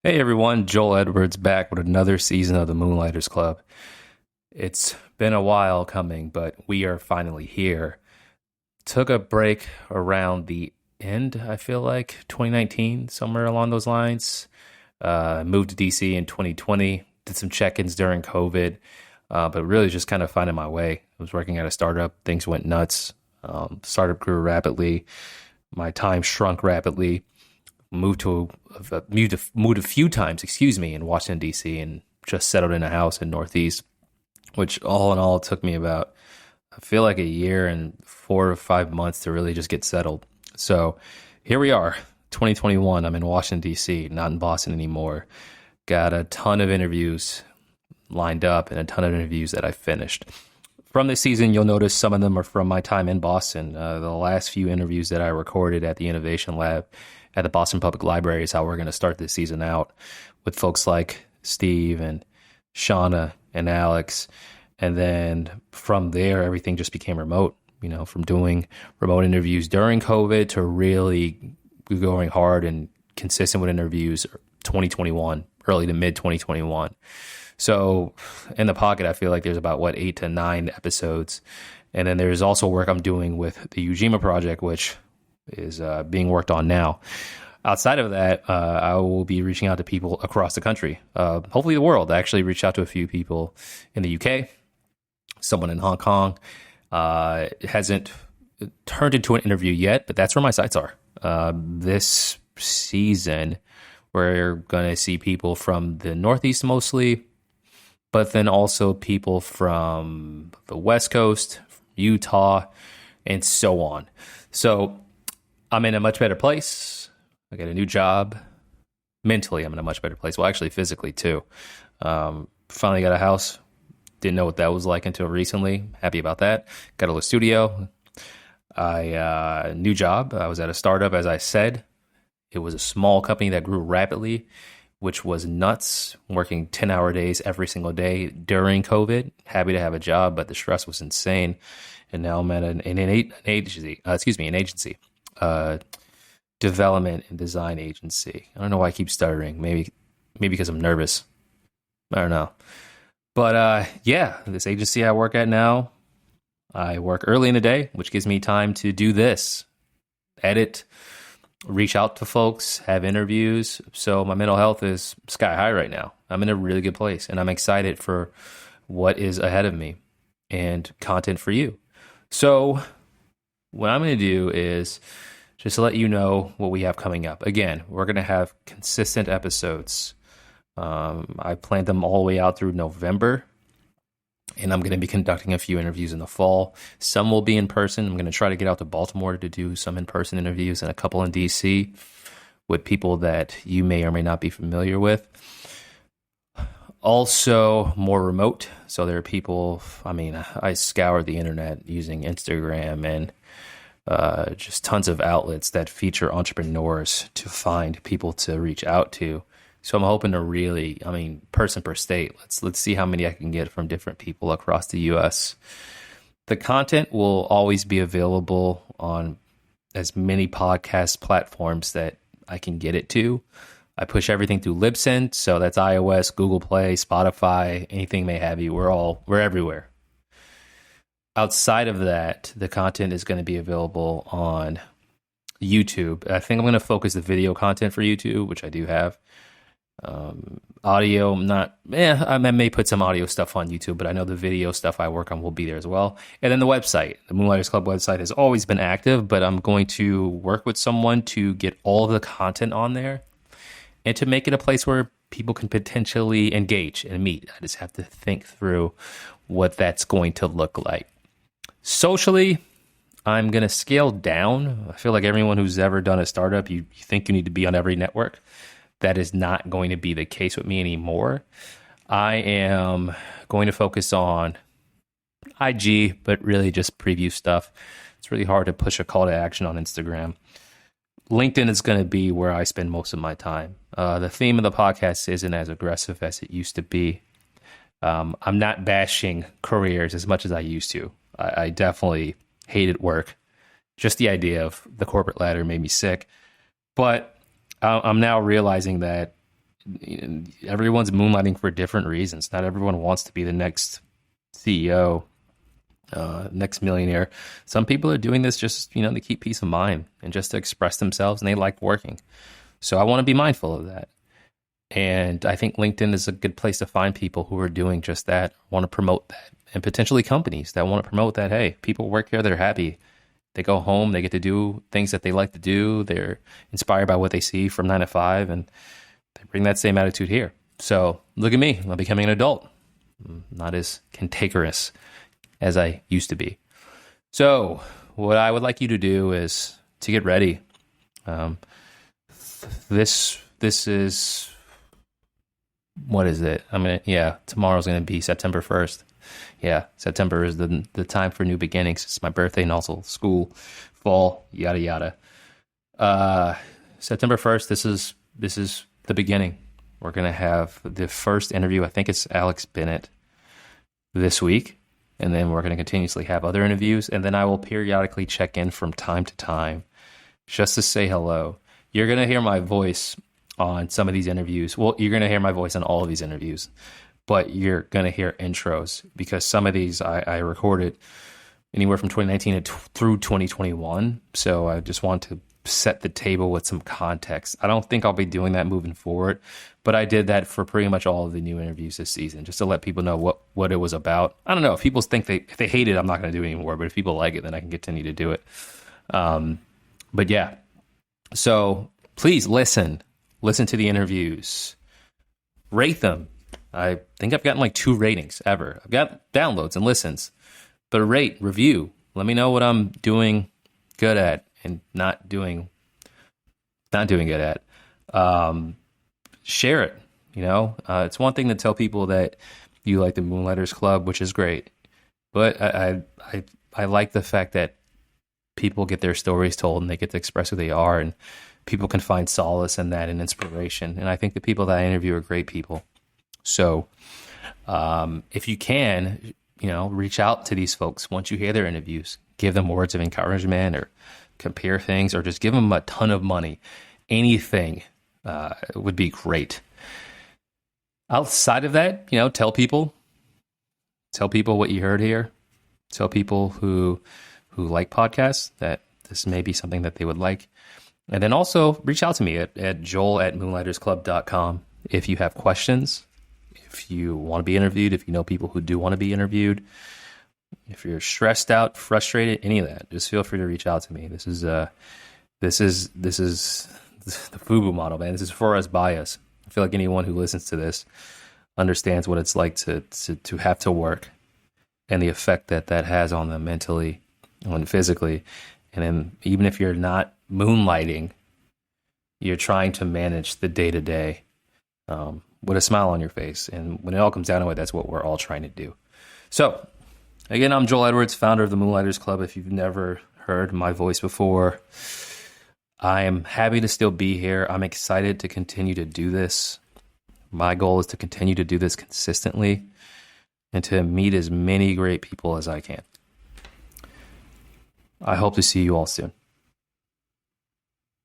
Hey everyone, Joel Edwards back with another season of the Moonlighters Club. It's been a while coming, but we are finally here. Took a break around the end, I feel like 2019, somewhere along those lines. Moved to DC in 2020, did some check-ins during COVID, but really just kind of finding my way. I was working at a startup, things went nuts. Startup grew rapidly, my time shrunk rapidly. Moved a few times, excuse me, in Washington D.C. and just settled in a house in Northeast, which all in all took me about I feel like a year and 4 or 5 months to really just get settled. So here we are, 2021. I'm in Washington D.C., not in Boston anymore. Got a ton of interviews lined up and a ton of interviews that I finished. From this season, you'll notice some of them are from my time in Boston. The last few interviews that I recorded at the Innovation Lab at the Boston Public Library is how we're going to start this season out with folks like Steve and Shauna and Alex. And then from there, everything just became remote, from doing remote interviews during COVID to really going hard and consistent with interviews 2021, early to mid 2021. So in the pocket, I feel like there's about 8 to 9 episodes. And then there's also work I'm doing with the Ujima project, which is being worked on now. Outside of that, I will be reaching out to people across the country, hopefully the world. I actually reached out to a few people in the UK, someone in Hong Kong. It hasn't turned into an interview yet, but that's where my sights are. This season, we're going to see people from the Northeast mostly, but then also people from the West Coast, Utah, and so on. So I'm in a much better place. I got a new job. Mentally, I'm in a much better place. Well, actually, physically, too. Finally got a house. Didn't know what that was like until recently. Happy about that. Got a little studio. New job. I was at a startup, as I said. It was a small company that grew rapidly, which was nuts, working 10-hour days every single day during COVID. Happy to have a job, but the stress was insane. And now I'm at an agency, an agency, development and design agency. I don't know why I keep stuttering. Maybe because I'm nervous. I don't know. But this agency I work at now, I work early in the day, which gives me time to do this, edit, reach out to folks, have interviews. So my mental health is sky high right now. I'm in a really good place, and I'm excited for what is ahead of me and content for you. So what I'm going to do is just to let you know what we have coming up. Again, we're going to have consistent episodes. I planned them all the way out through November, and I'm going to be conducting a few interviews in the fall. Some will be in person. I'm going to try to get out to Baltimore to do some in-person interviews and a couple in DC with people that you may or may not be familiar with. Also, more remote. So there are people, I scour the internet using Instagram and just tons of outlets that feature entrepreneurs to find people to reach out to. So I'm hoping to really, person per state. Let's see how many I can get from different people across the U.S. The content will always be available on as many podcast platforms that I can get it to. I push everything through Libsyn, so that's iOS, Google Play, Spotify, anything may have you. We're everywhere. Outside of that, the content is going to be available on YouTube. I think I'm going to focus the video content for YouTube, which I do have. Audio, I may put some audio stuff on YouTube, but I know the video stuff I work on will be there as well. And then the website, the Moonlighters Club website has always been active, but I'm going to work with someone to get all of the content on there and to make it a place where people can potentially engage and meet. I just have to think through what that's going to look like. Socially, I'm going to scale down. I feel like everyone who's ever done a startup, you think you need to be on every network. That is not going to be the case with me anymore. I am going to focus on IG, but really just preview stuff. It's really hard to push a call to action on Instagram. LinkedIn is going to be where I spend most of my time. The theme of the podcast isn't as aggressive as it used to be. I'm not bashing careers as much as I used to. I definitely hated work. Just the idea of the corporate ladder made me sick. But I'm now realizing that everyone's moonlighting for different reasons. Not everyone wants to be the next CEO, next millionaire. Some people are doing this just, to keep peace of mind and just to express themselves, and they like working. So I want to be mindful of that. And I think LinkedIn is a good place to find people who are doing just that, want to promote that, and potentially companies that want to promote that. Hey, people work here, they're happy. They go home, they get to do things that they like to do. They're inspired by what they see from 9 to 5, and they bring that same attitude here. So look at me, I'm becoming an adult. I'm not as cantankerous as I used to be. So what I would like you to do is to get ready. This is, what is it? Tomorrow's going to be September 1st. Yeah, September is the time for new beginnings. It's my birthday and also school, fall, yada, yada. September 1st, this is the beginning. We're going to have the first interview. I think it's Alex Bennett this week. And then we're going to continuously have other interviews. And then I will periodically check in from time to time just to say hello. You're going to hear my voice on some of these interviews. Well, you're going to hear my voice on all of these interviews, but you're going to hear intros because some of these I recorded anywhere from 2019 through 2021. So I just want to set the table with some context. I don't think I'll be doing that moving forward, but I did that for pretty much all of the new interviews this season, just to let people know what it was about. I don't know if people think if they hate it, I'm not going to do it anymore, but if people like it, then I can continue to do it. But yeah, so please listen to the interviews, rate them. I think I've gotten like 2 ratings ever. I've got downloads and listens, but rate, review. Let me know what I'm doing good at and not doing good at. Share it. It's one thing to tell people that you like the Moonlighters Club, which is great, but I like the fact that people get their stories told and they get to express who they are, and people can find solace in that and inspiration. And I think the people that I interview are great people. So if you can, reach out to these folks once you hear their interviews, give them words of encouragement or compare things, or just give them a ton of money. Anything would be great. Outside of that, tell people what you heard here. Tell people who like podcasts that this may be something that they would like. And then also reach out to me at joel@moonlightersclub.com if you have questions, if you want to be interviewed, if you know people who do want to be interviewed, if you're stressed out, frustrated, any of that, just feel free to reach out to me. This is the FUBU model, man. This is for us, by us. I feel like anyone who listens to this understands what it's like to have to work and the effect that has on them mentally and physically. And then even if you're not moonlighting, you're trying to manage the day-to-day with a smile on your face. And when it all comes down to it, that's what we're all trying to do. So, again, I'm Joel Edwards, founder of the Moonlighters Club. If you've never heard my voice before, I am happy to still be here. I'm excited to continue to do this. My goal is to continue to do this consistently and to meet as many great people as I can. I hope to see you all soon.